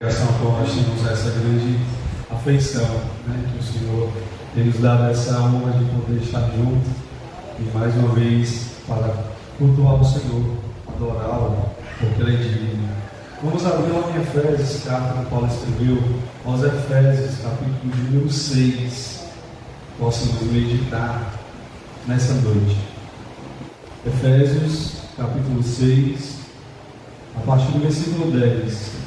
Nós temos essa grande afeição, que o Senhor tem nos dado essa honra de poder estar junto e mais uma vez para cultuar o Senhor, adorá-lo, porque Ele é divino. Vamos abrir lá em Efésios, carta que Paulo escreveu aos Efésios, capítulo de número 6. Possamos meditar nessa noite. Efésios, capítulo 6, a partir do versículo 10.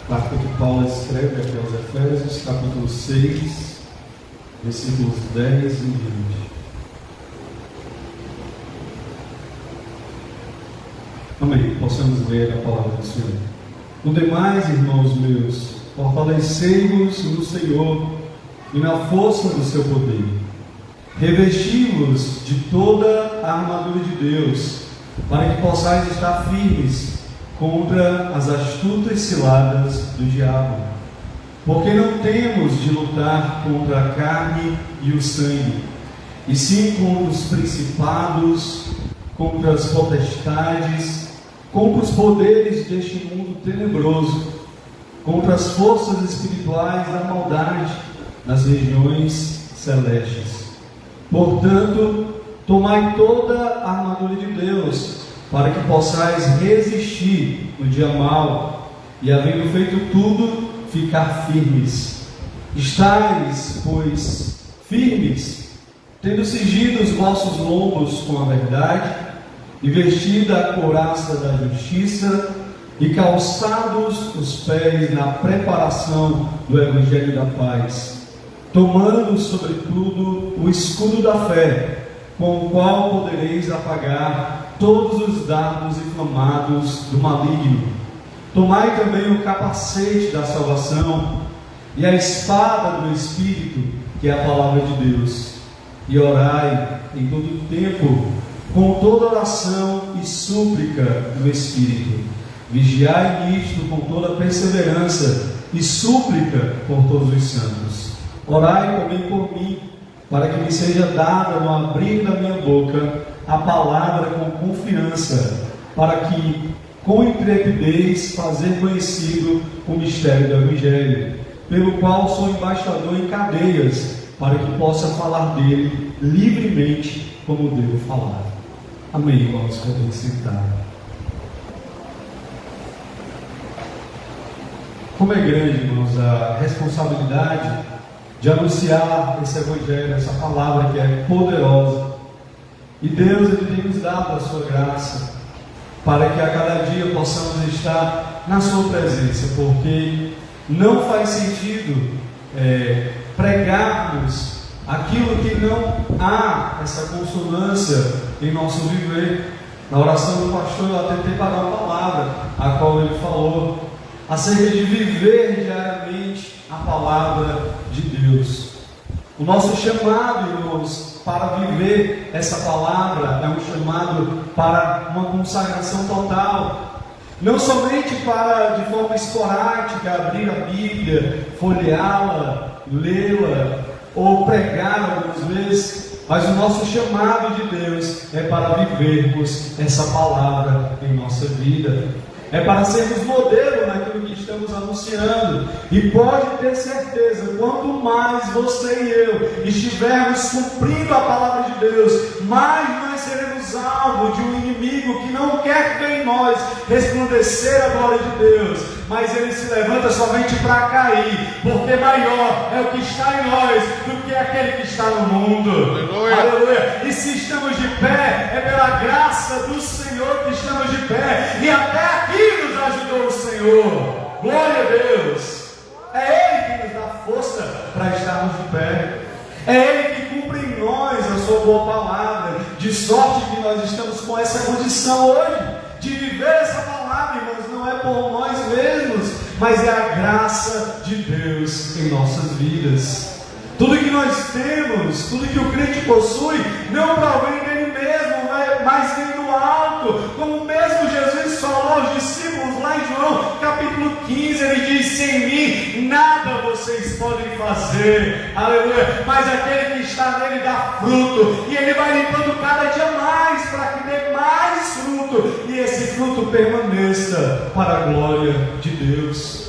Carta que Paulo escreve aqui aos Efésios, capítulo 6, versículos 10 e 20. Amém. Possamos ler a palavra do Senhor. No demais, irmãos meus, fortalecei-vos no Senhor e na força do seu poder. Revesti-vos de toda a armadura de Deus, para que possais estar firmes contra as astutas ciladas do diabo. Porque não temos de lutar contra a carne e o sangue, e sim contra os principados, contra as potestades, contra os poderes deste mundo tenebroso, contra as forças espirituais da maldade nas regiões celestes. Portanto, tomai toda a armadura de Deus, para que possais resistir no dia mau, e havendo feito tudo, ficar firmes. Estais, pois, firmes, tendo cingido os vossos lombos com a verdade, e vestida a couraça da justiça, e calçados os pés na preparação do Evangelho da paz, tomando sobretudo o escudo da fé, com o qual podereis apagar todos os dardos inflamados do maligno. Tomai também o capacete da salvação e a espada do Espírito, que é a palavra de Deus, e orai em todo o tempo, com toda oração e súplica no Espírito. Vigiai nisto com toda perseverança e súplica por todos os santos. Orai também por mim, para que me seja dada no abrir da minha boca a palavra com confiança, para que com intrepidez fazer conhecido o mistério do Evangelho, pelo qual sou embaixador em cadeias, para que possa falar dele livremente como devo falar. Amém, irmãos, podemos sentar. Como é grande, irmãos, a responsabilidade de anunciar esse Evangelho, essa palavra que é poderosa. E Deus, Ele tem nos dado a sua graça, para que a cada dia possamos estar na sua presença, porque não faz sentido pregarmos aquilo que não há essa consonância em nosso viver. Na oração do pastor eu tentei pagar uma palavra, a qual ele falou acerca de viver diariamente a palavra de Deus. O nosso chamado, irmãos, para viver essa palavra é um chamado para uma consagração total. Não somente para, de forma esporádica, abrir a Bíblia, folheá-la, lê-la ou pregar algumas vezes, mas o nosso chamado de Deus é para vivermos essa palavra em nossa vida. É para sermos modelo naquilo que estamos anunciando. E pode ter certeza, quanto mais você e eu estivermos cumprindo a palavra de Deus, mais nós seremos alvo de um inimigo que não quer ver em nós resplandecer a glória de Deus, mas ele se levanta somente para cair, porque maior é o que está em nós do que aquele que está no mundo. Aleluia. Aleluia. E se estamos de pé, é pela graça do Senhor que estamos de pé, e até aqui nos ajudou o Senhor. Glória a Deus. É Ele que nos dá força para estarmos de pé. É Ele que cumpre em nós a sua boa palavra, de sorte que nós estamos com essa condição hoje de viver essa palavra, irmãos. Não é por nós mesmos, mas é a graça de Deus em nossas vidas. Tudo que nós temos, tudo que o crente possui, não provém dele mesmo, mas vem do alto. Como mesmo Jesus falou aos discípulos lá em João capítulo 15, ele diz: sem mim nada vocês podem fazer, aleluia, mas aquele que está nele dá fruto, e ele vai limpando cada dia mais fruto, e esse fruto permaneça para a glória de Deus.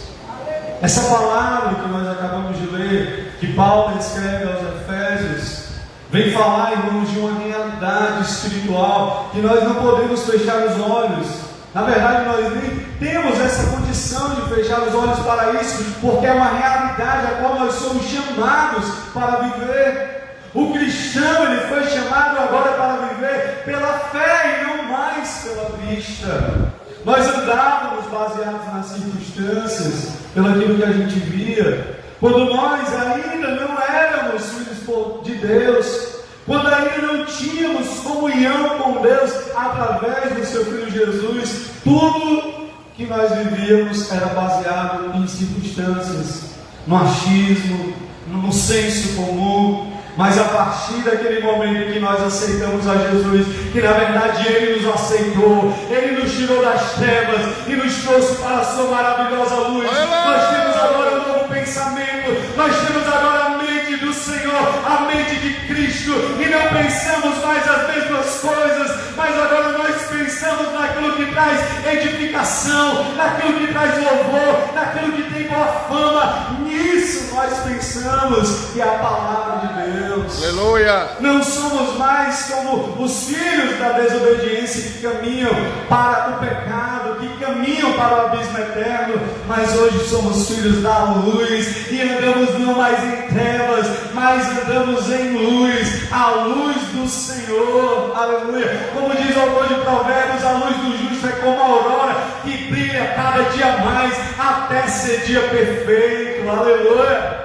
Essa palavra que nós acabamos de ler, que Paulo escreve aos Efésios, vem falar, irmãos, de uma realidade espiritual que nós não podemos fechar os olhos. Na verdade, nós nem temos essa condição de fechar os olhos para isso, porque é uma realidade a qual nós somos chamados para viver. O cristão, ele foi chamado agora para viver pela fé e não mais pela vista. Nós andávamos baseados nas circunstâncias, pelo aquilo que a gente via, quando nós ainda não éramos filhos de Deus, quando ainda não tínhamos comunhão com Deus através do seu Filho Jesus. Tudo que nós vivíamos era baseado em circunstâncias, no achismo, no senso comum. Mas a partir daquele momento que nós aceitamos a Jesus, que na verdade Ele nos aceitou, Ele nos tirou das trevas e nos trouxe para a sua maravilhosa luz, nós temos agora um novo pensamento, nós temos agora a mente do Senhor, a mente de Cristo, e não pensamos mais as mesmas coisas, mas agora nós pensamos naquilo que traz edificação, naquilo que traz louvor, naquilo que tem boa fama. Nisso nós pensamos, que é a palavra de Deus. Aleluia! Não somos mais como os filhos da desobediência que caminham para o pecado, que caminham para o abismo eterno, mas hoje somos filhos da luz e andamos não mais em trevas, mas andamos em luz, a luz do Senhor. Aleluia! Como diz o autor de Provérbios, a luz do justo é como a aurora que brilha cada dia mais até ser dia perfeito. Aleluia!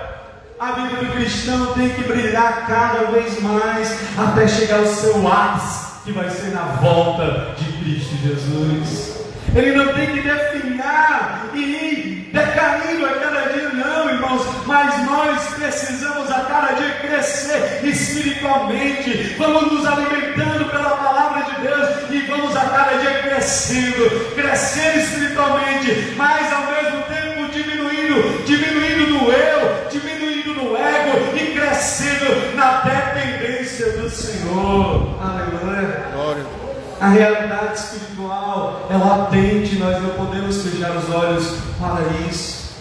A vida do cristão tem que brilhar cada vez mais até chegar ao seu ápice, que vai ser na volta de Cristo Jesus. Ele não tem que definhar e ir decaindo a cada dia, não, irmãos, mas nós precisamos a cada dia crescer espiritualmente. Vamos nos alimentando pela palavra de Deus e vamos a cada dia crescendo espiritualmente, mas ao mesmo tempo diminuindo no eu, diminuindo no ego e crescendo na dependência do Senhor. Aleluia. Glória. A realidade espiritual é latente, nós não podemos fechar os olhos para isso.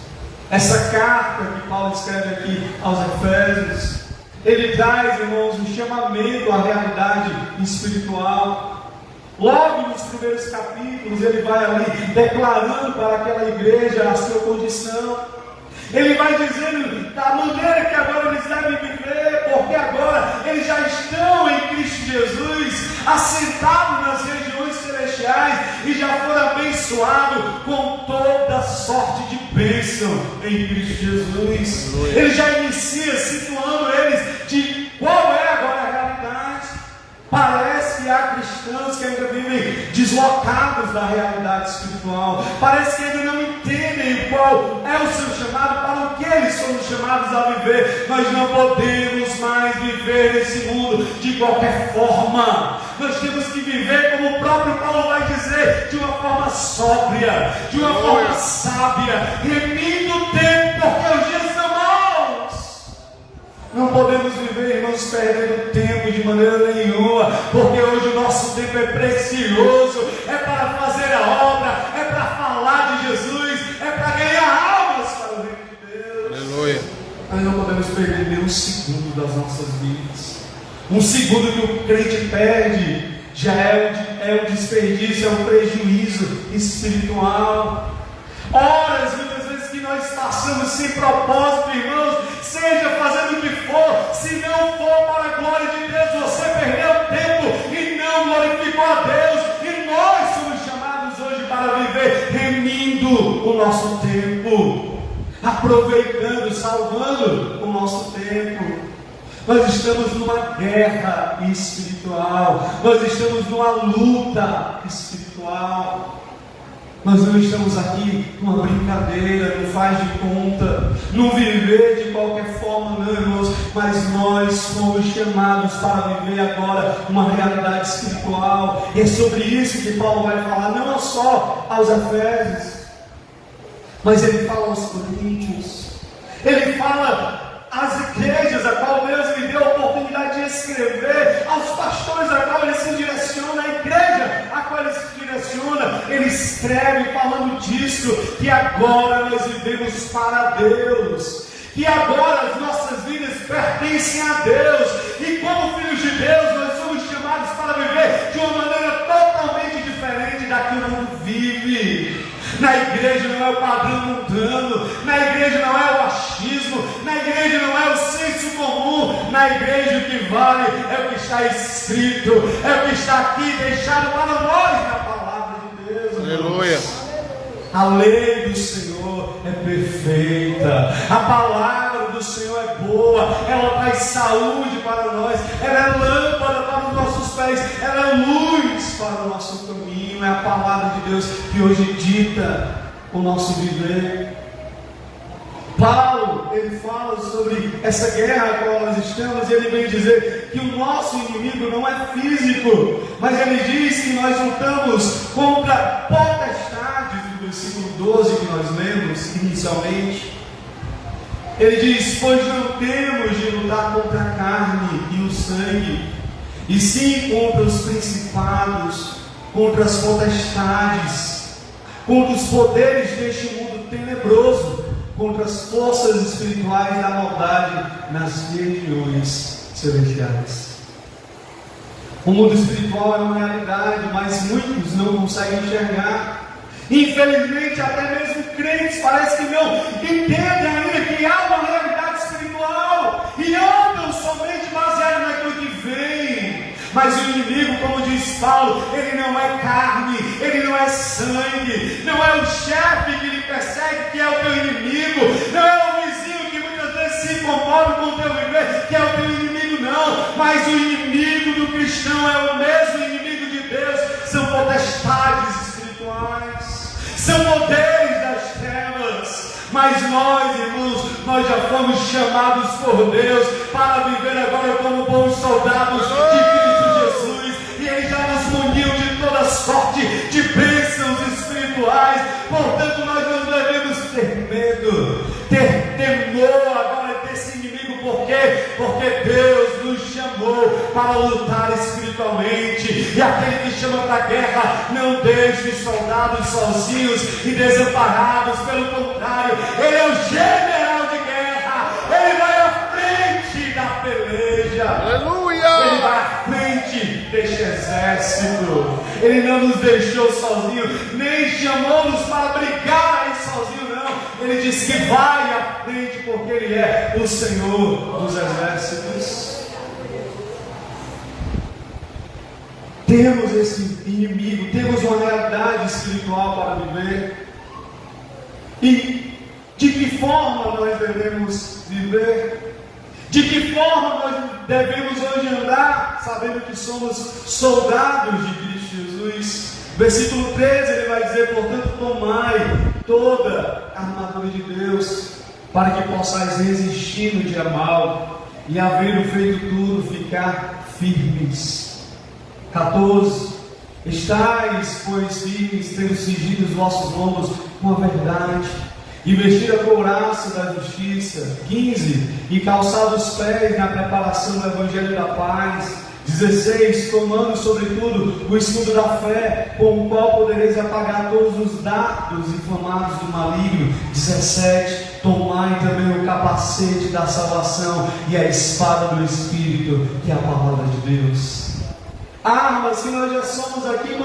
Essa carta que Paulo escreve aqui aos Efésios, ele traz, irmãos, um chamamento à realidade espiritual. Logo nos primeiros capítulos, ele vai ali declarando para aquela igreja a sua condição. Ele vai dizendo da maneira que agora eles devem viver, porque agora eles já estão em Cristo Jesus, assentados nas regiões celestiais e já foram abençoados com toda sorte de bênção em Cristo Jesus. Ele já inicia situando eles de qual é agora a realidade. Parece que há cristãos que ainda vivem deslocados da realidade espiritual. Parece que ainda não entendem qual é o seu chamado, para o que eles somos chamados a viver. Nós não podemos mais viver nesse mundo de qualquer forma. Nós temos que viver, como o próprio Paulo vai dizer, de uma forma sóbria, de uma forma sábia, remindo o tempo, porque os dias são maus. Não podemos viver, irmãos, perdendo tempo de maneira nenhuma, porque hoje o nosso tempo é precioso, é para fazer a obra, é para falar de Jesus, é para ganhar almas para o reino de Deus. Aleluia. Nós não podemos perder nem um segundo das nossas vidas. Um segundo que o crente perde já é um desperdício, é um prejuízo espiritual. Horas, muitas vezes, que nós passamos sem propósito, irmãos, seja fazendo o que for, se não for para a glória de Deus, você perdeu tempo e não glorificou a Deus. E nós somos chamados hoje para viver remindo o nosso tempo, aproveitando, salvando o nosso tempo. Nós estamos numa guerra espiritual, nós estamos numa luta espiritual. Nós não estamos aqui numa brincadeira, não faz de conta, não viver de qualquer forma, não, irmãos, mas nós somos chamados para viver agora uma realidade espiritual. E é sobre isso que Paulo vai falar, não só aos Efésios, mas ele fala aos Coríntios, ele fala às igrejas a qual Deus lhe deu a oportunidade de escrever, aos pastores a qual ele se direciona, à igreja a qual ele se direciona. escreve falando disso, que agora nós vivemos para Deus, que agora as nossas vidas pertencem a Deus, e como filhos de Deus nós somos chamados para viver de uma maneira totalmente diferente da que o mundo vive. Na igreja não é o padrão mundano, na igreja não é o achismo, na igreja não é o senso comum, na igreja o que vale é o que está escrito, é o que está aqui deixado para nós na palavra de Deus. Aleluia. A lei do Senhor é perfeita, a palavra do Senhor é boa, ela traz saúde para nós, ela é lâmpada para os nossos pés, ela é luz para o nosso caminho. É a palavra de Deus que hoje dita o nosso viver. Paulo, ele fala sobre essa guerra a qual nós estamos, e ele vem dizer que o nosso inimigo não é físico, mas ele diz que nós lutamos contra potestades, no versículo 12 que nós lemos inicialmente. Ele diz: pois não temos de lutar contra a carne e o sangue, e sim contra os principados, contra as potestades, contra os poderes deste mundo tenebroso, contra as forças espirituais da maldade nas regiões celestiais. O mundo espiritual é uma realidade, mas muitos não conseguem enxergar. Infelizmente, até mesmo crentes parece que não entendem ainda que há uma realidade espiritual e andam somente baseado naquilo que vem. Mas o inimigo, como diz Paulo, ele não é carne, ele não é sangue, não é o chefe que lhe persegue que é o teu inimigo, não é o vizinho que muitas vezes se incomoda com o teu viver que é o teu inimigo, não. Mas o inimigo do cristão é o mesmo inimigo de Deus, são potestades espirituais, são poderes das trevas. Mas nós, irmãos, nós já fomos chamados por Deus para viver agora como bons soldados de Cristo Jesus, e Ele já nos muniu de toda sorte de bênçãos espirituais. Portanto, nós não devemos ter medo, ter temor agora desse inimigo. Por quê? Porque Deus nos chamou para lutar espiritualmente, e aquele que chama para a guerra não deixa os soldados sozinhos e desamparados. Pelo contrário, Ele é o general de guerra, Ele vai à frente da peleja. Aleluia! Ele vai à frente deste exército. Ele não nos deixou sozinhos, nem chamou-nos para brigar aí sozinhos, não. Ele disse que vai à frente porque Ele é o Senhor dos exércitos. Temos esse inimigo, temos uma realidade espiritual para viver. E de que forma nós devemos viver? De que forma nós devemos hoje andar, sabendo que somos soldados de Cristo Jesus? Versículo 13, ele vai dizer: portanto, tomai toda a armadura de Deus, para que possais resistir no dia mau, e havendo feito tudo, ficar firmes. 14, estais, pois, firmes, tendo cingido os vossos lombos com a verdade, e vestir a couraça da justiça. 15, e calçar os pés na preparação do evangelho da paz. 16, tomando sobretudo o escudo da fé, com o qual podereis apagar todos os dardos inflamados do maligno. 17, tomai também o capacete da salvação e a espada do Espírito, que é a palavra de Deus. Armas que nós já somos aqui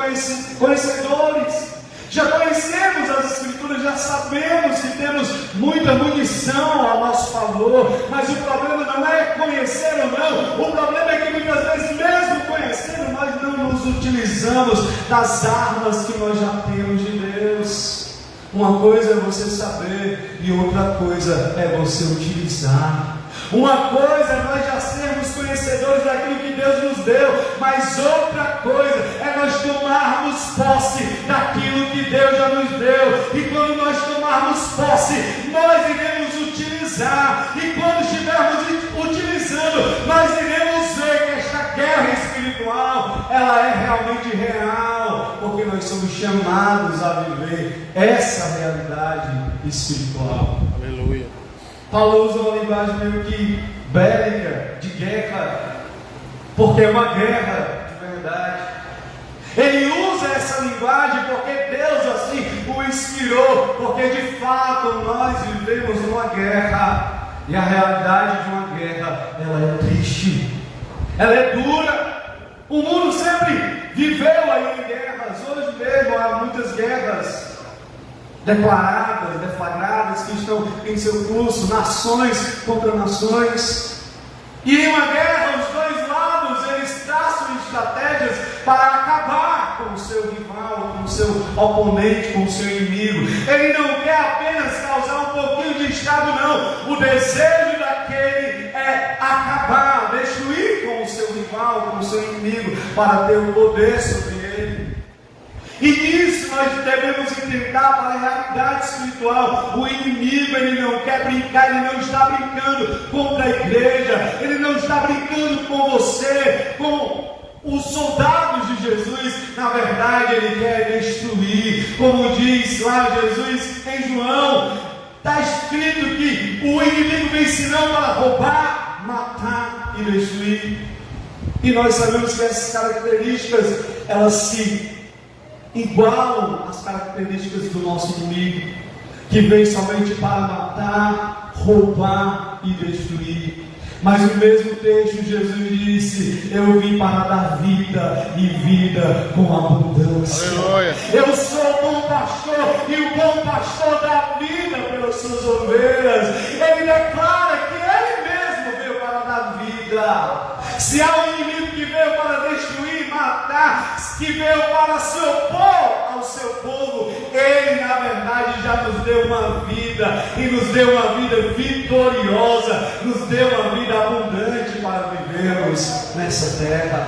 conhecedores, já conhecemos as Escrituras, já sabemos que temos muita munição a nosso favor, mas o problema não é conhecer ou não, o problema é que muitas vezes, mesmo conhecendo, nós não nos utilizamos das armas que nós já temos de Deus. Uma coisa é você saber e outra coisa é você utilizar. Uma coisa é nós já sermos conhecedores daquilo que Deus nos deu, mas outra coisa é nós tomarmos posse daquilo que Deus já nos deu. E quando nós tomarmos posse, nós iremos utilizar. E quando estivermos utilizando, nós iremos ver que esta guerra espiritual, ela é realmente real, porque nós somos chamados a viver essa realidade espiritual. Aleluia. Paulo usa uma linguagem meio que bélica, de guerra, porque é uma guerra de verdade. Ele usa essa linguagem porque Deus assim o inspirou, porque de fato nós vivemos uma guerra, e a realidade de uma guerra, ela é triste, ela é dura. O mundo sempre viveu aí em guerras, hoje mesmo há muitas guerras declaradas, deflagradas, que estão em seu curso, nações contra nações. E em uma guerra, os dois lados, eles traçam estratégias para acabar com o seu rival, com o seu oponente, com o seu inimigo. Ele não quer apenas causar um pouquinho de estrago, não. O desejo daquele é acabar, destruir com o seu rival, com o seu inimigo, para ter o poder sobre ele. E nisso nós devemos intentar para a realidade espiritual. O inimigo, ele não quer brincar, ele não está brincando contra a igreja, ele não está brincando com você, com os soldados de Jesus. Na verdade, ele quer destruir, como diz lá Jesus em João, está escrito que o inimigo vem senão para roubar, matar e destruir. E nós sabemos que essas características, elas se igualam às características do nosso inimigo, que vem somente para matar, roubar e destruir. Mas no mesmo texto Jesus disse: eu vim para dar vida e vida com abundância. Aleluia. Eu sou o bom pastor, e o bom pastor dá vida pelas suas ovelhas. Ele declara que ele mesmo veio para dar vida. Se há um inimigo que veio para destruir, matar, que veio para se opor ao seu povo, ele na verdade já nos deu uma vida, e nos deu uma vida vitoriosa, nos deu uma vida abundante para vivermos nessa terra.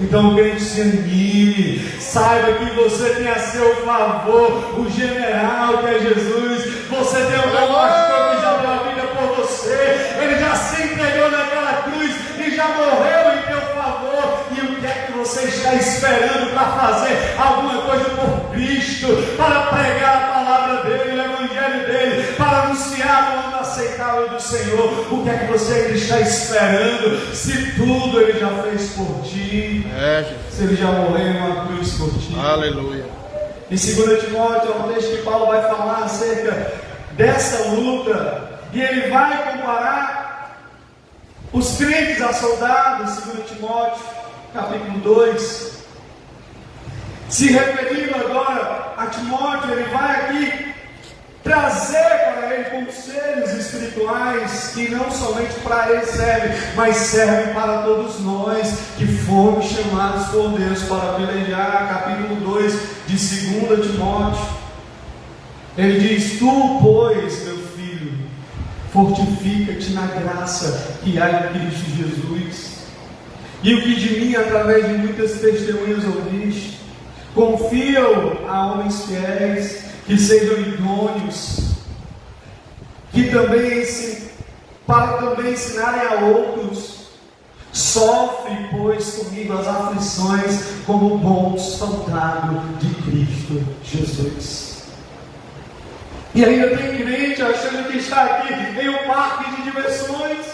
Então, crente, se anime, saiba que você tem a seu favor o general que é Jesus. Você tem um bom pastor que já deu a vida por você, ele já se entregou naquela cruz e já morreu em teu favor. E o que é que você está esperando para fazer alguma coisa por Cristo, para pregar a palavra dele, o evangelho dele, para anunciar o ano aceitável do Senhor? O que é que você ainda está esperando, se tudo ele já fez por ti? Se ele já morreu em uma cruz por ti? Aleluia. Em 2 Timóteo é um texto que Paulo vai falar acerca dessa luta, e ele vai comparar os crentes a soldados. 2 Timóteo capítulo 2, se referindo agora a Timóteo, ele vai aqui trazer para ele conselhos espirituais que não somente para ele servem, mas servem para todos nós que fomos chamados por Deus para pelejar. Capítulo 2 de 2 Timóteo, ele diz: tu, pois, meu filho, fortifica-te na graça que há em Cristo Jesus, e o que de mim através de muitas testemunhas ouviste, confia-o a homens fiéis, que sejam idôneos, que também para também ensinarem a outros. Sofre, pois, comigo as aflições, como bom soldado de Cristo Jesus. E ainda tem crente achando que está aqui em um parque de diversões,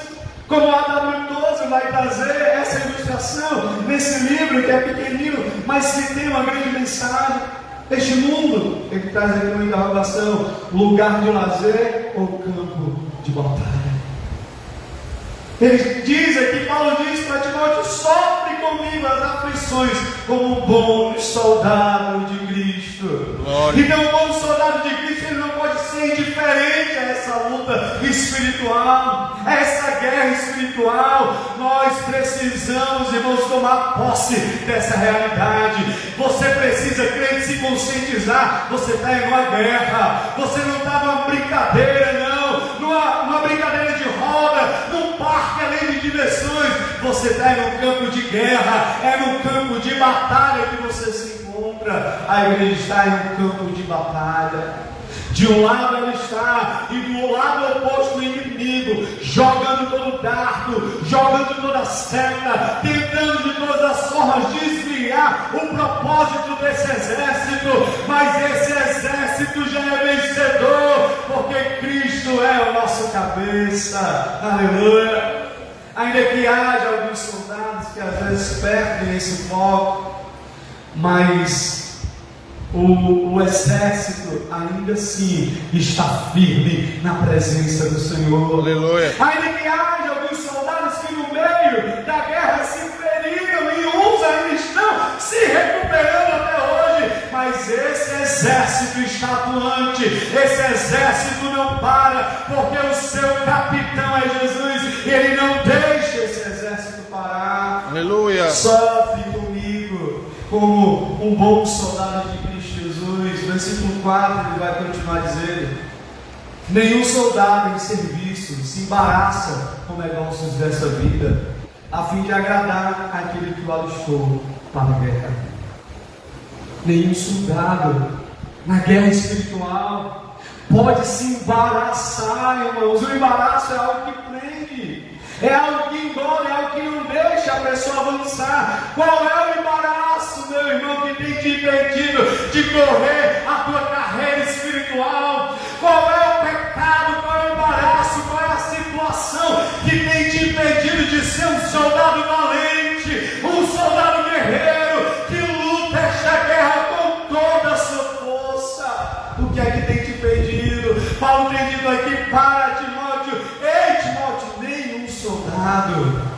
como a W12 vai trazer essa ilustração nesse livro que é pequenino, mas que tem uma grande mensagem. Este mundo, ele traz aqui uma interrogação: lugar de lazer ou campo de batalha? Ele diz aqui, Paulo diz para Timóteo: sofre comigo as aflições, como um bom soldado de Cristo. Glória. Então, um bom soldado de Cristo, ele não pode ser indiferente a essa luta espiritual, a essa guerra espiritual. Nós precisamos, irmãos, tomar posse dessa realidade. Você precisa, crente, se conscientizar. Você está em uma guerra, você não está numa brincadeira, não, numa brincadeira de roda, num parque além de diversões. Você está em um campo de guerra, é num campo de batalha que você se encontra. A igreja está em um campo de batalha. De um lado ela está, e do lado oposto o inimigo, jogando todo dardo, jogando toda seta, tentando de todas as formas desviar o propósito desse exército. Mas esse exército já é vencedor, porque Cristo é o nosso cabeça. Aleluia. Ainda que haja alguns soldados que às vezes perdem esse foco, mas o exército ainda assim está firme na presença do Senhor. Aleluia. Ainda que haja alguns soldados que no meio da guerra se feriram e uns ainda estão se recuperando até hoje, mas esse exército está atuante, esse exército não para, porque o seu capitão é Jesus, e ele não deixa esse exército parar. Aleluia. Sofre comigo como um bom soldado de Cristo Jesus. Versículo 4, ele vai continuar dizendo: nenhum soldado em serviço se embaraça com negócios dessa vida, a fim de agradar aquele que o alistou para a guerra. Nenhum soldado na guerra espiritual pode se embaraçar, irmãos. O embaraço é algo que prende, é algo que engole, é algo que não deixa a pessoa avançar. Qual é o embaraço, meu irmão, que tem te impedido de correr a tua carreira espiritual? Qual é o pecado, qual é o embaraço, qual é a situação que tem te impedido de ser um soldado valente, um soldado guerreiro, que luta esta guerra com toda a sua força? O que é que tem te impedido? Paulo tem dito aqui para Timóteo: ei Timóteo, nenhum soldado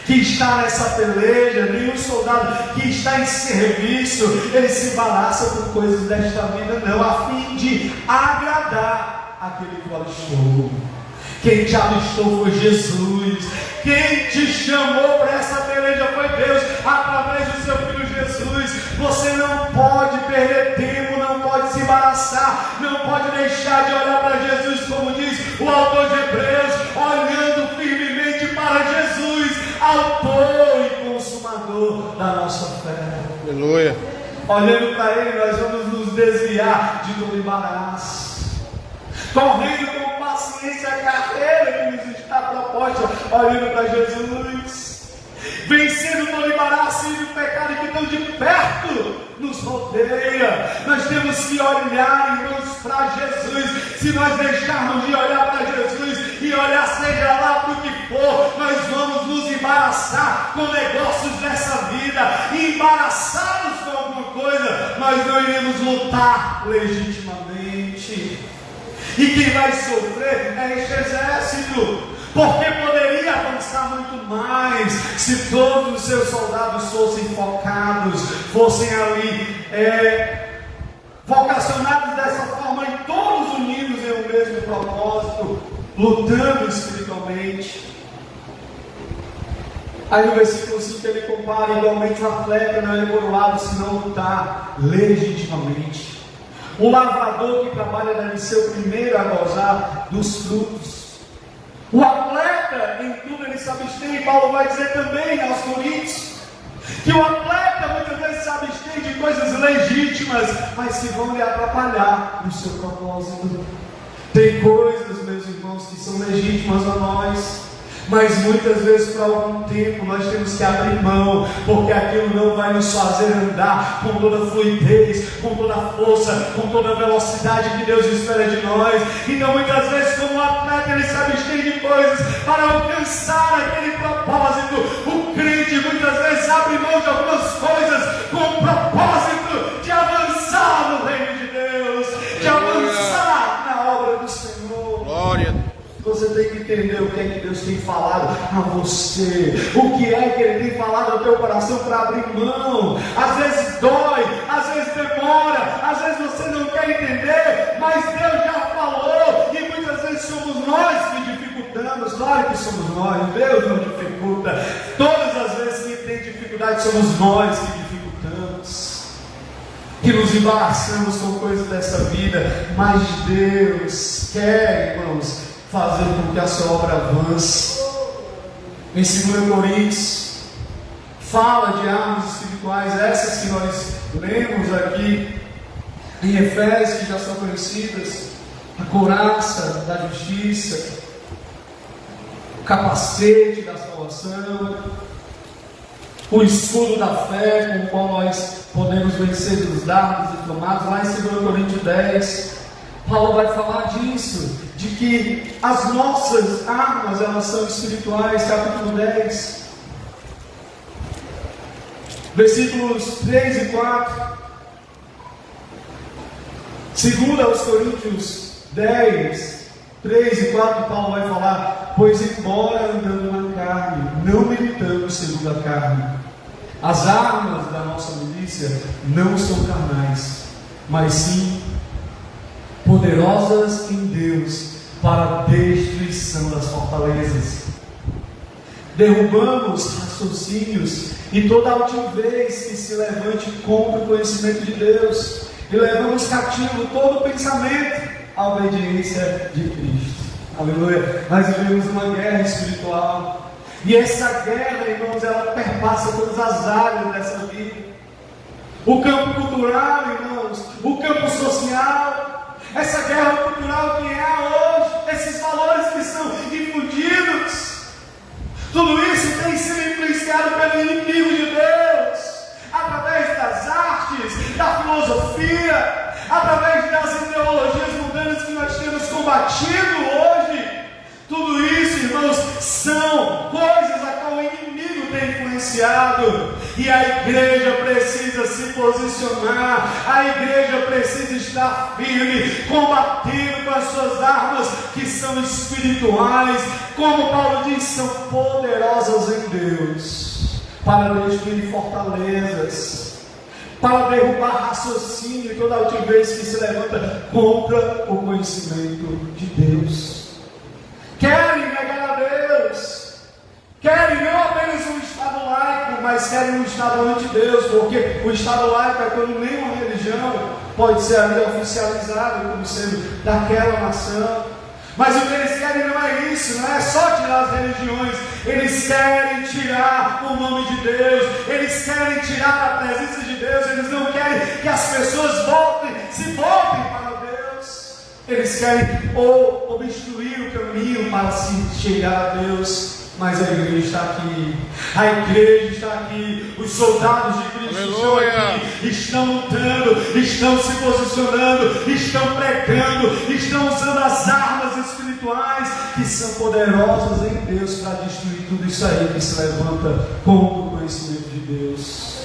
que está nessa peleja, nenhum soldado que está em serviço, ele se embaraça com coisas desta vida, não, a fim de agradar aquele que o alistou. Quem te alistou foi Jesus. Quem te chamou para essa peleja foi Deus, através do seu Filho Jesus. Você não pode perder tempo, não pode se embaraçar, não pode deixar de olhar para Jesus, como diz o autor de Hebreus, olhando firmemente para Jesus, autor e consumador da nossa fé. Aleluia. Olhando para Ele, nós vamos nos desviar de todo embaraço, correndo com paciência a carreira que nos está proposta, olhando para Jesus, vencendo todo embaraço e o pecado que tão de perto nos rodeia. Nós temos que olhar, irmãos, para Jesus. Se nós deixarmos de olhar para Jesus e olhar seja lá para o que for, nós vamos nos embaraçar com negócios dessa vida, e embaraçados com alguma coisa, nós não iremos lutar legitimamente. E quem vai sofrer é este exército, porque poderia avançar muito mais se todos os seus soldados fossem focados, fossem ali vocacionados dessa forma, e todos unidos em um mesmo propósito, lutando espiritualmente. Aí no versículo 5 ele compara: igualmente o atleta não é coroado se não lutar legitimamente. O lavrador que trabalha deve ser o primeiro a gozar dos frutos. O atleta, em tudo ele se abstém. E Paulo vai dizer também aos Coríntios que o atleta muitas vezes se abstém de coisas legítimas, mas que vão lhe atrapalhar no seu propósito. Tem coisas, meus irmãos, que são legítimas a nós, mas muitas vezes por algum tempo nós temos que abrir mão, porque aquilo não vai nos fazer andar com toda a fluidez, com toda a força, com toda a velocidade que Deus espera de nós. Então muitas vezes, como um atleta, ele se abstém de coisas para alcançar aquele propósito. O crente muitas vezes abre mão de algumas coisas com o propósito de avançar no reino de Deus, de avançar na obra do Senhor. Glória. Você tem que entender o que é que Deus tem falado a você, o que é que Ele tem falado ao teu coração para abrir mão. Às vezes dói, às vezes demora, às vezes você não quer entender, mas Deus já falou, e muitas vezes somos nós que dificultamos. Claro que somos nós, Deus não dificulta. Todas as vezes que tem dificuldade, somos nós que dificultamos, que nos embaraçamos com coisas dessa vida. Mas Deus quer, irmãos, fazer com que a sua obra avance. Em 2 Coríntios fala de armas espirituais, essas que nós lemos aqui em Efésios, que já são conhecidas: a couraça da justiça, o capacete da salvação, o escudo da fé, com o qual nós podemos vencer os dardos inflamados. Lá em 2 Coríntios 10, Paulo vai falar disso, de que as nossas armas, elas são espirituais. Capítulo 10, versículos 3 e 4. Segundo aos Coríntios 10, 3 e 4, Paulo vai falar: pois embora andando na carne, não militamos segundo a carne. As armas da nossa milícia não são carnais, mas sim poderosas em Deus para a destruição das fortalezas. Derrubamos raciocínios e toda altivez que se levante contra o conhecimento de Deus, e levamos cativo todo pensamento à obediência de Cristo. Aleluia. Nós vivemos uma guerra espiritual, e essa guerra, irmãos, ela perpassa todas as áreas dessa vida. O campo cultural, irmãos, o campo social, essa guerra cultural que há hoje, esses valores que são infundidos, tudo isso tem sido influenciado pelo inimigo de Deus, através das artes, da filosofia, através das ideologias mundanas que nós temos combatido hoje. Tudo isso, irmãos, são coisas a qual o inimigo tem influenciado, e a igreja precisa se posicionar, a igreja precisa estar firme, combatendo com as suas armas que são espirituais, como Paulo diz, são poderosas em Deus, para destruir fortalezas, para derrubar raciocínio e toda altivez que se levanta contra o conhecimento de Deus. Querem negar a Deus, querem não apenas um Estado laico, mas querem um Estado anti-Deus, porque o Estado laico é quando nenhuma religião pode ser ali oficializada como sendo daquela nação. Mas o que eles querem não é isso, não é só tirar as religiões, eles querem tirar o nome de Deus, eles querem tirar a presença de Deus, eles não querem que as pessoas se voltem para Deus, eles querem ou obstruir o caminho para se chegar a Deus. Mas a igreja está aqui, a igreja está aqui, os soldados de Cristo estão aqui, estão lutando, estão se posicionando, estão pregando, estão usando as armas espirituais que são poderosas em Deus para destruir tudo isso aí que se levanta contra o conhecimento de Deus,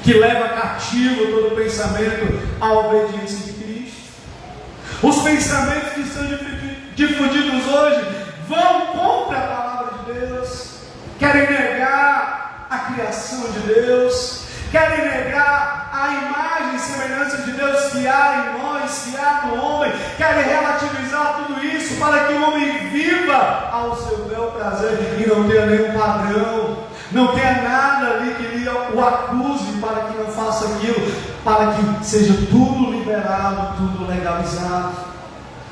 que leva cativo todo pensamento à obediência de Cristo. Os pensamentos que são difundidos hoje vão contra a palavra de Deus, querem negar a criação de Deus, querem negar a imagem e semelhança de Deus que há em nós, que há no homem, querem relativizar tudo isso para que o homem viva ao seu bel prazer e não tenha nenhum padrão, não tenha nada ali que lhe o acuse para que não faça aquilo, para que seja tudo liberado, tudo legalizado.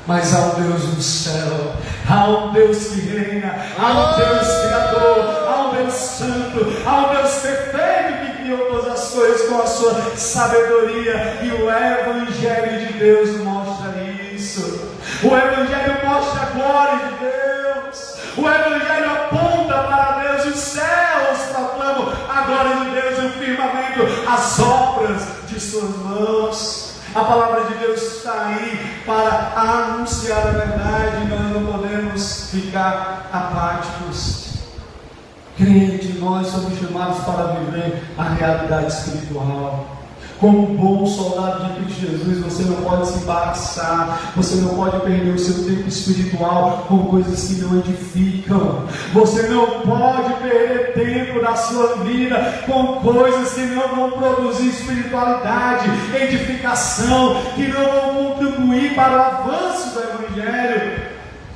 Mas há um Deus no céu, há um Deus que reina, há um Deus criador, há um Deus santo, há um Deus perfeito que criou todas as coisas com a sua sabedoria, e o Evangelho de Deus mostra isso. O Evangelho mostra a glória de Deus, o Evangelho aponta para Deus, os céus proclamam a glória de Deus, o firmamento, as obras de suas mãos. A palavra de Deus está aí para anunciar a verdade, e nós não podemos ficar apáticos. Crente, nós somos chamados para viver a realidade espiritual. Como um bom soldado de Cristo Jesus, você não pode se embaraçar, você não pode perder o seu tempo espiritual com coisas que não edificam, você não pode perder tempo da sua vida com coisas que não vão produzir espiritualidade, edificação, que não vão contribuir para o avanço do Evangelho,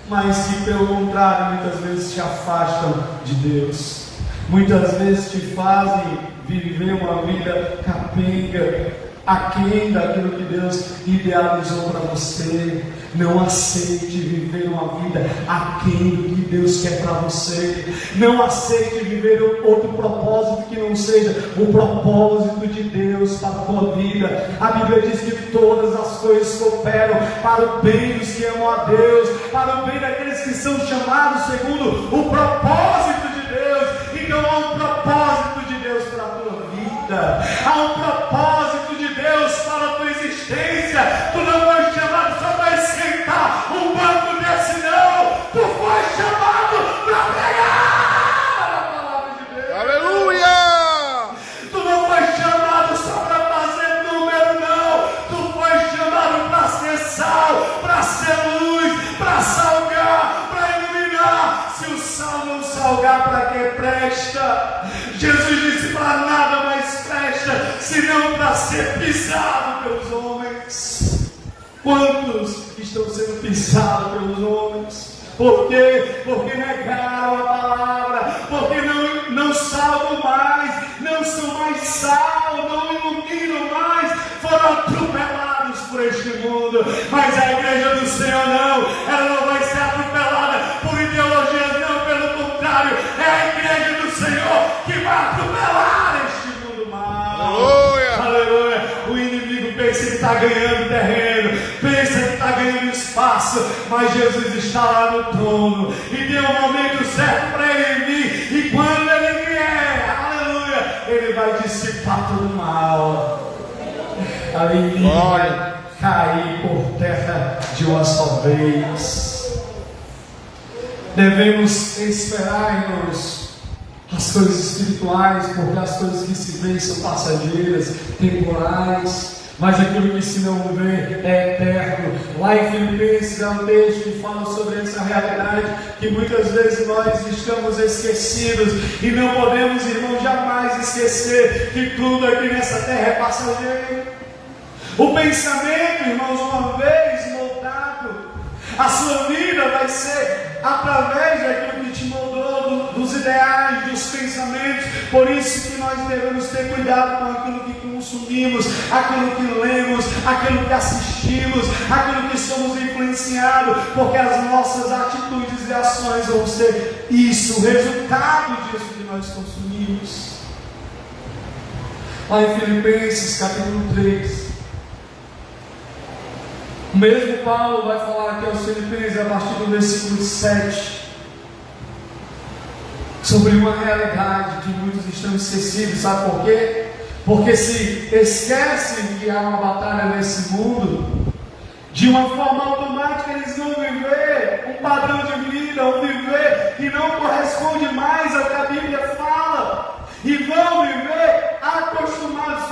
mas que pelo contrário muitas vezes te afastam de Deus, muitas vezes te fazem viver uma vida capenga, aquém daquilo que Deus idealizou para você. Não aceite viver uma vida aquém do que Deus quer para você. Não aceite viver outro propósito que não seja o propósito de Deus para a tua vida. A Bíblia diz que todas as coisas cooperam para o bem dos que amam a Deus, para o bem daqueles que são chamados segundo o propósito de Deus. Então há um propósito de Deus para a tua vida, há um propósito de Deus para a tua existência. Tu não foi chamado só para esquentar um banco desse, não. Tu foi chamado para pregar a palavra de Deus. Aleluia! Tu não foi chamado só para fazer número, não. Tu foi chamado ser pisado pelos homens. Quantos estão sendo pisados pelos homens? Por quê? Porque negaram a palavra, porque não salvam mais, não são mais sal, não iluminam mais, foram atropelados por este mundo. Mas a igreja do Senhor não, ela não vai ser atropelada por ideologias, não, pelo contrário, é a igreja do Senhor que vai atropelar este mundo mal. Aleluia! Aleluia! O inimigo pensa que está ganhando terreno, pensa que está ganhando espaço, mas Jesus está lá no trono e tem o momento certo para ele vir, e quando ele vier, aleluia, ele vai dissipar todo o mal. A inimigo vai cair por terra de uma só vez. Devemos esperar, irmãos, as coisas espirituais, porque as coisas que se veem são passageiras, temporais, mas aquilo que se não vê é eterno. Lá em Filipenses há um texto que fala sobre essa realidade, que muitas vezes nós estamos esquecidos, e não podemos, irmão, jamais esquecer que tudo aqui nessa terra é passageiro. O pensamento, irmãos, uma vez moldado, a sua vida vai ser através daquilo que te moldou, dos ideais, dos pensamentos. Por isso que nós devemos ter cuidado com aquilo que consumimos, aquilo que lemos, aquilo que assistimos, aquilo que somos influenciados, porque as nossas atitudes e ações vão ser isso, o resultado disso que nós consumimos. Lá em Filipenses capítulo 3, o mesmo Paulo vai falar aqui aos Filipenses, a partir do versículo 7, sobre uma realidade que muitos estão esquecidos. Sabe por quê? Porque se esquecem que há uma batalha nesse mundo, de uma forma automática eles vão viver um padrão de vida, um viver que não corresponde mais ao que a Bíblia fala, e vão viver acostumados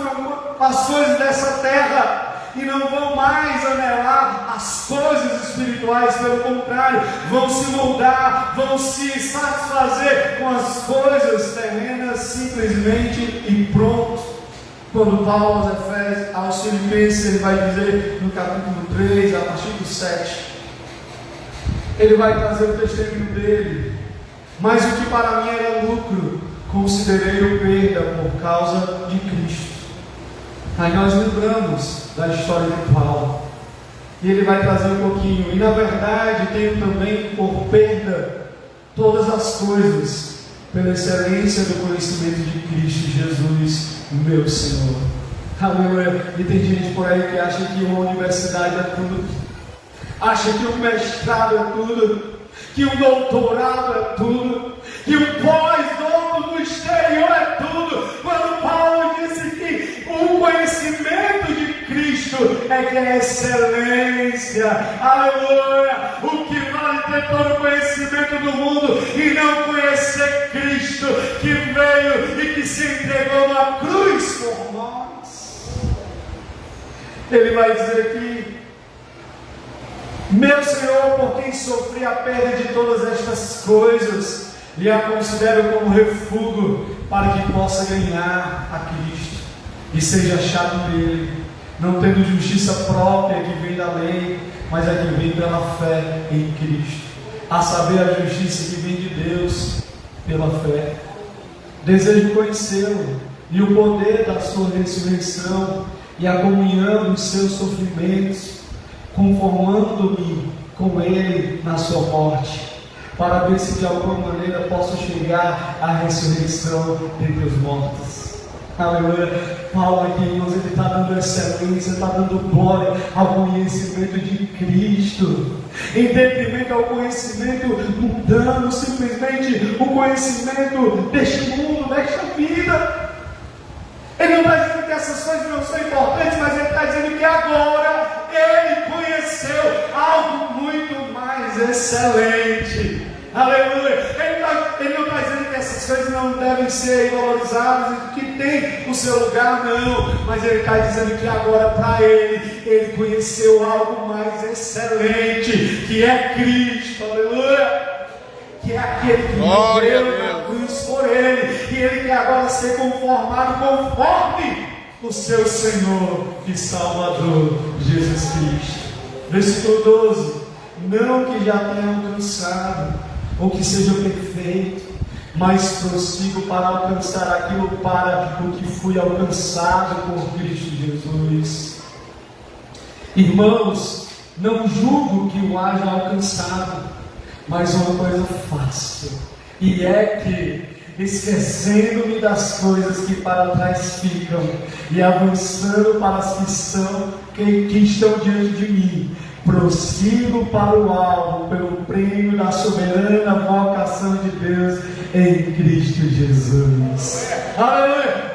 com as coisas dessa terra, e não vão mais anelar as coisas espirituais. Pelo contrário, vão se moldar, vão se satisfazer com as coisas terrenas simplesmente, e pronto. Quando Paulo aos Filipenses, ele vai dizer no capítulo 3, a partir do 7, ele vai trazer o testemunho dele: mas o que para mim era lucro, considerei-o perda por causa de Cristo. Aí nós lembramos da história de Paulo, e ele vai trazer um pouquinho. E na verdade tenho também por perda todas as coisas, pela excelência do conhecimento de Cristo Jesus, meu Senhor. Aleluia. E tem gente por aí que acha que uma universidade é tudo, acha que um mestrado é tudo, que um doutorado é tudo, que um pós-doutor no exterior é tudo, quando Paulo disse que o conhecimento de Cristo é que é excelência. Aleluia. O que vale ter todo o conhecimento do mundo e não conhecer Cristo, que veio e que se entregou na cruz por nós. Ele vai dizer aqui: meu Senhor, por quem sofri a perda de todas estas coisas, e a considero como refúgio, para que possa ganhar a Cristo e seja achado nele, não tendo justiça própria que vem da lei, mas a que vem pela fé em Cristo, a saber, a justiça que vem de Deus pela fé. Desejo conhecê-lo e o poder da sua ressurreição e a comunhão dos seus sofrimentos, conformando-me com ele na sua morte, para ver se de alguma maneira posso chegar à ressurreição dentre os mortos. Aleluia. Paulo aqui, irmãos, ele está dando excelência, está dando glória ao conhecimento de Cristo, em detrimento ao conhecimento mundano, simplesmente o conhecimento deste mundo, desta vida. Ele não está dizendo que essas coisas não são importantes, mas ele está dizendo que agora ele conheceu algo muito mais excelente. Aleluia. Ele não está dizendo que essas coisas não devem ser valorizadas e que tem o seu lugar, não. Mas ele está dizendo que agora para ele conheceu algo mais excelente, que é Cristo. Aleluia. Que é aquele que morreu na cruz por ele, e ele quer agora ser conformado conforme o o seu Senhor e Salvador, Jesus Cristo. Versículo 12: não que já tenha alcançado, ou que seja perfeito, mas prossigo para alcançar aquilo para o que fui alcançado por Cristo Jesus. Irmãos, não julgo que o haja alcançado, mas uma coisa faço, e é que, esquecendo-me das coisas que para trás ficam, e avançando para as que estão diante de mim, prossigo para o alvo, pelo prêmio da soberana vocação de Deus em Cristo Jesus. Aleluia!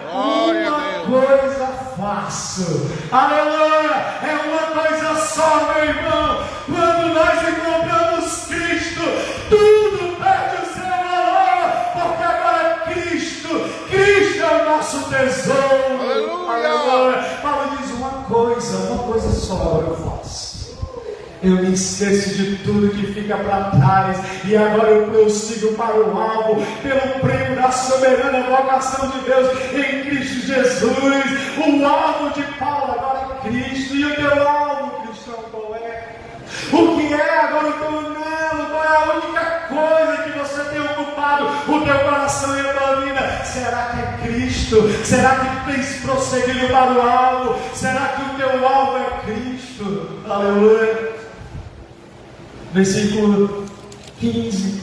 Uma coisa faço, aleluia! É uma coisa só, meu irmão. Quando nós encontramos Cristo, tudo perde o seu valor, porque agora Cristo é o nosso tesouro. Aleluia! Paulo diz uma coisa só agora eu faço. Eu me esqueço de tudo que fica para trás, e agora eu prossigo para o alvo, pelo prêmio da soberana vocação de Deus em Cristo Jesus. O alvo de Paulo agora é Cristo, e o teu alvo, cristão, qual é? O que é agora o teu anelo? Qual é a única coisa que você tem ocupado o teu coração e a tua vida? Será que é Cristo? Será que tens prosseguido para o alvo? Será que o teu alvo é Cristo? Aleluia! Versículo 15: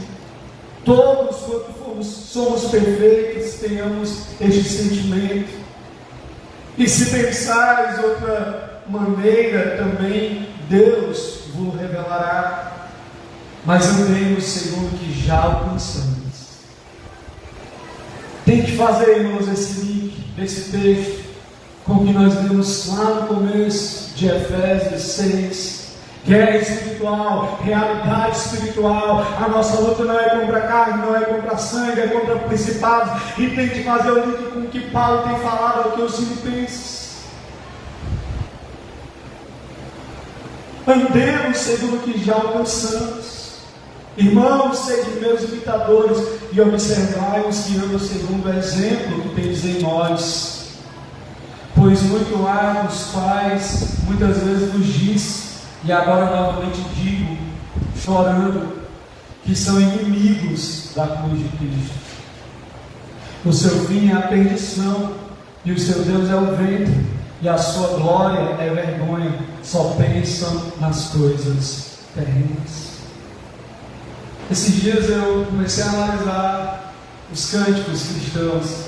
todos quanto somos perfeitos, tenhamos este sentimento. E se pensares outra maneira, também Deus vos revelará. Mas andemos segundo o que já alcançamos. Tem que fazer, irmãos, esse link desse texto com o que nós vimos lá no começo de Efésios 6. Guerra espiritual, realidade espiritual. A nossa luta não é contra a carne, não é contra a sangue, é contra principados. E tem que fazer o link com o que Paulo tem falado aqui aos Filipenses. Andemos segundo o que já alcançamos. Irmãos, sede meus imitadores e observai os que andam segundo o exemplo que tens em nós. Pois muito há dos quais muitas vezes vos disse, e agora novamente digo, chorando, que são inimigos da cruz de Cristo. O seu fim é a perdição, e o seu Deus é o ventre, e a sua glória é vergonha. Só pensam nas coisas terrenas. Esses dias eu comecei a analisar os cânticos cristãos.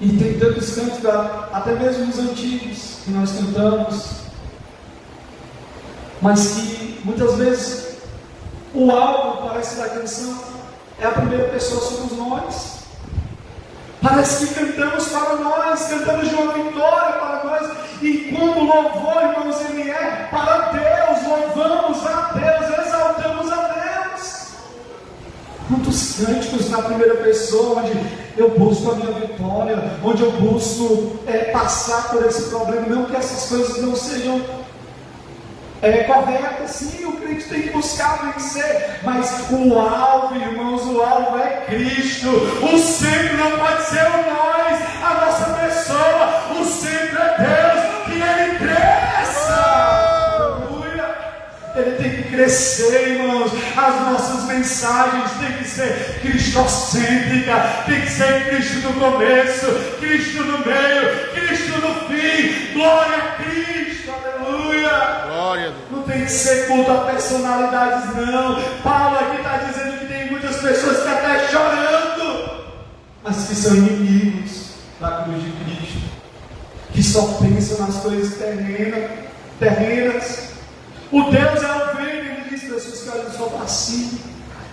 E tem tantos cânticos, até mesmo os antigos, que nós cantamos, mas que muitas vezes o alvo parece da canção é a primeira pessoa, somos nós. Parece que cantamos para nós, cantamos de uma vitória para nós, e quando o louvor, irmãos, ele é para Deus, louvamos a Deus, exaltamos a Deus. Quantos cânticos na primeira pessoa, onde eu busco a minha vitória, onde eu busco passar por esse problema, não que essas coisas não sejam correta, sim, o crente tem que buscar vencer, mas o alvo, irmãos, o alvo é Cristo. O centro não pode ser nós, a nossa pessoa, o centro é Deus, que Ele cresça. Aleluia! Ele tem que crescer, irmãos. As nossas mensagens têm que ser cristocêntricas, tem que ser Cristo no começo, Cristo no meio, Cristo no fim. Glória a Cristo, aleluia! Glória. Não tem que ser culto a personalidades, não. Paulo aqui está dizendo que tem muitas pessoas que até chorando, mas que são inimigos da cruz de Cristo, que só pensam nas coisas terrenas. O Deus é o ventre, ele diz, pessoas que olham só para si,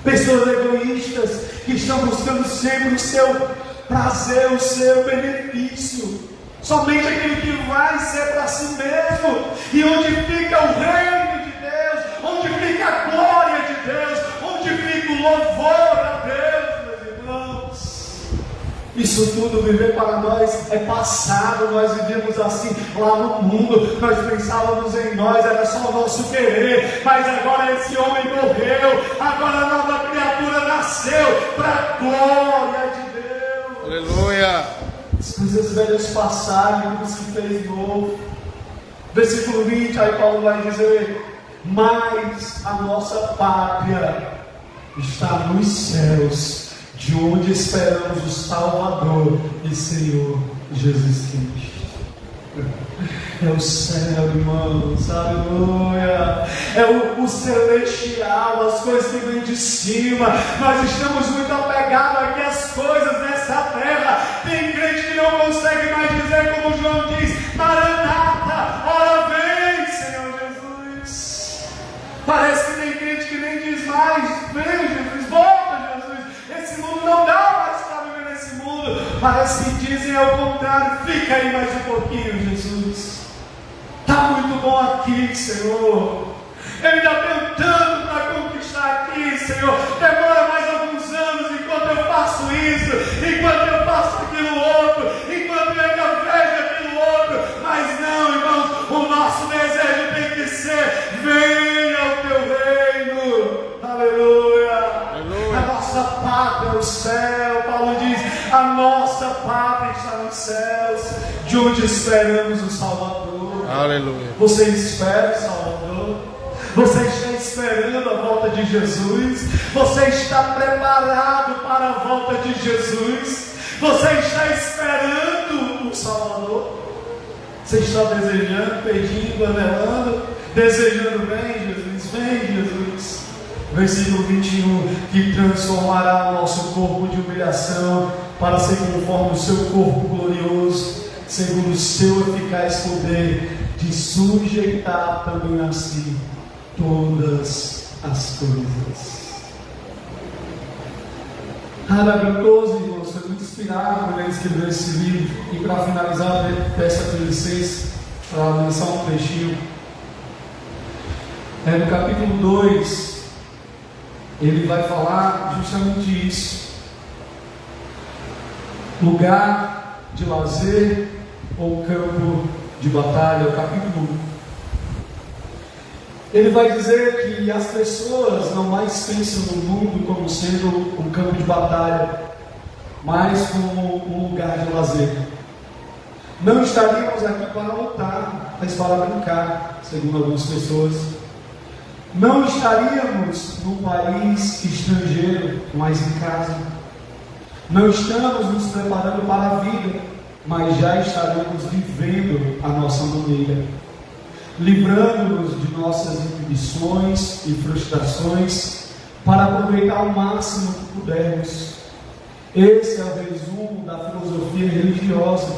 pessoas egoístas, que estão buscando sempre o seu prazer, o seu benefício, somente aquilo que vai ser para si mesmo. E onde fica o reino de Deus, onde fica a glória de Deus, onde fica o louvor a Deus, meus irmãos. Isso tudo, viver para nós é passado. Nós vivemos assim lá no mundo, nós pensávamos em nós, era só o nosso querer, mas agora esse homem morreu, agora a nova criatura nasceu para a glória de Deus. Aleluia! as coisas velhas passaram, tudo se fez novo. Versículo 20, aí Paulo vai dizer: mas a nossa pátria está nos céus, de onde esperamos o Salvador e Senhor Jesus Cristo. É o céu, irmãos, aleluia. É o celestial, as coisas que vêm de cima. Nós estamos muito apegados aqui às coisas dessa terra. Tem crente que não consegue mais dizer, como João diz: Maranata, ora vem, Senhor Jesus. Parece que tem crente que nem diz mais: vem, Jesus, volta, Jesus. Esse mundo não dá mais para viver nesse mundo. Parece que dizem ao contrário: fica aí mais um pouquinho, Jesus. Está muito bom aqui, Senhor. Eu ainda tenho tanto para conquistar aqui, Senhor. Demora mais alguns anos enquanto eu faço isso, enquanto eu faço aquilo outro, enquanto eu ainda vejo aquilo outro. Mas não, irmãos, o nosso desejo tem que ser: venha o teu reino. Aleluia. Aleluia. A nossa pátria é o céu. Paulo diz: a nossa pátria está nos céus, de onde esperamos o Salvador. Aleluia. Você espera o Salvador? Você está esperando a volta de Jesus? Você está preparado para a volta de Jesus? Você está esperando o Salvador? Você está desejando, pedindo, anelando, desejando: vem Jesus, vem Jesus. Versículo 21, que transformará o nosso corpo de humilhação para ser conforme o seu corpo glorioso, segundo o seu eficaz poder, de sujeitar também a si todas as coisas. Habacuque 12, irmãos, foi muito inspirado quando ele escreveu esse livro. E para finalizar, peço a licença para lançar um trechinho. No capítulo 2, ele vai falar justamente isso: lugar de lazer ou campo de batalha. O capítulo 1, ele vai dizer que as pessoas não mais pensam no mundo como sendo um campo de batalha, mas como um lugar de lazer. Não estaríamos aqui para lutar, mas para brincar, segundo algumas pessoas. Não estaríamos num país estrangeiro, mas em casa. Não estamos nos preparando para a vida, mas já estaremos vivendo a nossa maneira, livrando-nos de nossas inibições e frustrações, para aproveitar o máximo que pudermos. Esse é o resumo da filosofia religiosa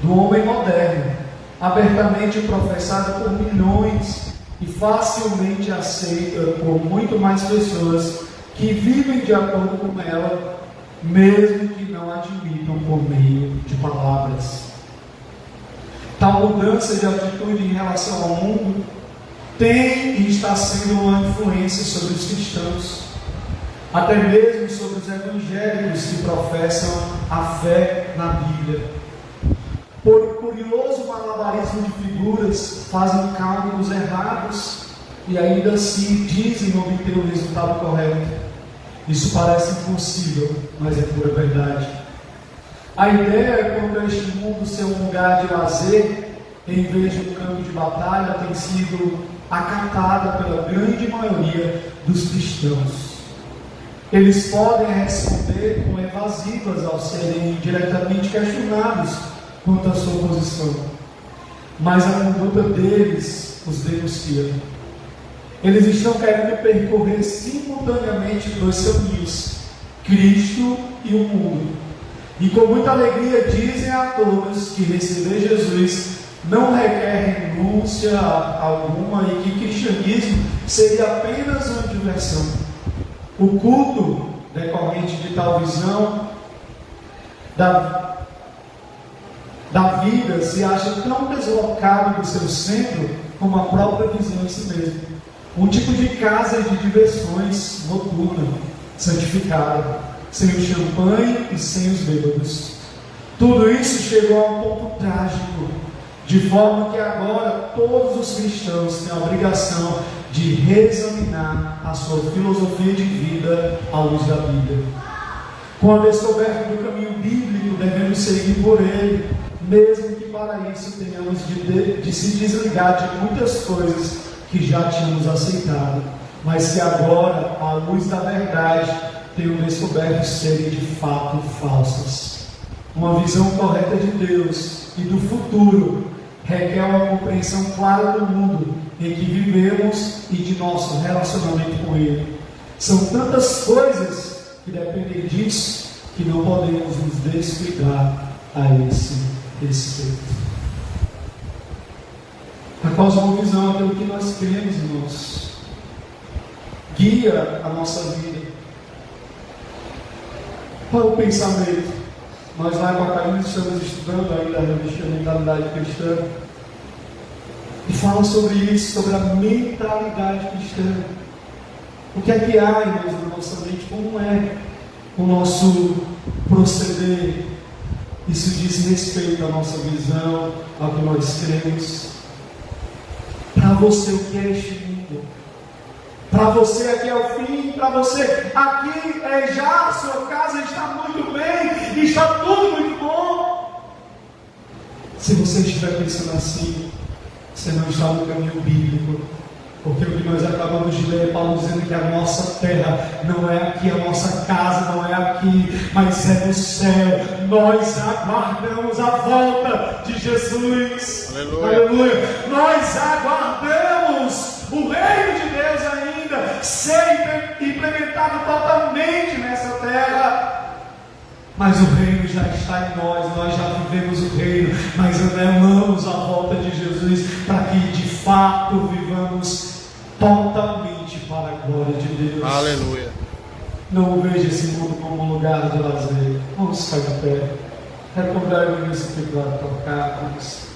do homem moderno, abertamente professada por milhões e facilmente aceita por muito mais pessoas que vivem de acordo com ela, mesmo que não admitam por meio de palavras. Tal mudança de atitude em relação ao mundo tem e está sendo uma influência sobre os cristãos, até mesmo sobre os evangélicos que professam a fé na Bíblia. Por curioso malabarismo de figuras, fazem cálculos errados e ainda assim dizem obter o resultado correto. Isso parece impossível, mas é pura verdade. A ideia quanto a este mundo ser um lugar de lazer, em vez de um campo de batalha, tem sido acatada pela grande maioria dos cristãos. Eles podem responder com evasivas ao serem diretamente questionados quanto à sua posição, mas a conduta deles os denuncia. Eles estão querendo percorrer simultaneamente dois caminhos: Cristo e o mundo. E com muita alegria dizem a todos que receber Jesus não requer renúncia alguma e que cristianismo seria apenas uma diversão. O culto decorrente de tal visão da vida se acha tão deslocado do seu centro como a própria visão em si mesmo. Um tipo de casa de diversões noturna, santificada, sem o champanhe e sem os bêbados. Tudo isso chegou a um ponto trágico, de forma que agora todos os cristãos têm a obrigação de reexaminar a sua filosofia de vida à luz da Bíblia. Com a descoberta do caminho bíblico, devemos seguir por ele, mesmo que para isso tenhamos de se desligar de muitas coisas que já tínhamos aceitado, mas que agora, à luz da verdade, tenham descoberto serem de fato falsas. Uma visão correta de Deus e do futuro requer uma compreensão clara do mundo em que vivemos e de nosso relacionamento com Ele. São tantas coisas que dependem disso que não podemos nos descuidar a esse respeito. A cosmovisão é aquilo que nós cremos, irmãos, guia a nossa vida. Qual é o pensamento? Nós lá em Bacaína estamos estudando ainda a revista Mentalidade Cristã, e fala sobre isso, sobre a mentalidade cristã. O que é que há, irmãos, na nossa mente? Como é o nosso proceder? Isso diz respeito à nossa visão, ao que nós cremos. Para você, o que é este mundo? Para você aqui é o fim, para você aqui é já, a sua casa está muito bem, está tudo muito bom. Se você estiver pensando assim, você não está no caminho bíblico, porque o que nós acabamos de ler, Paulo dizendo que a nossa terra não é aqui, a nossa casa não é aqui, mas é no céu. Nós aguardamos a volta de Jesus. Aleluia. Aleluia. Nós aguardamos o reino de Deus ainda ser implementado totalmente nessa terra. Mas o reino já está em nós já vivemos o reino, mas anelamos a volta de Jesus para que de fato vivamos totalmente para a glória de Deus. Aleluia. Não veja esse mundo como um lugar de lazer. Vamos ficar de pé. Quero convidar o ministro para tocar. Vamos.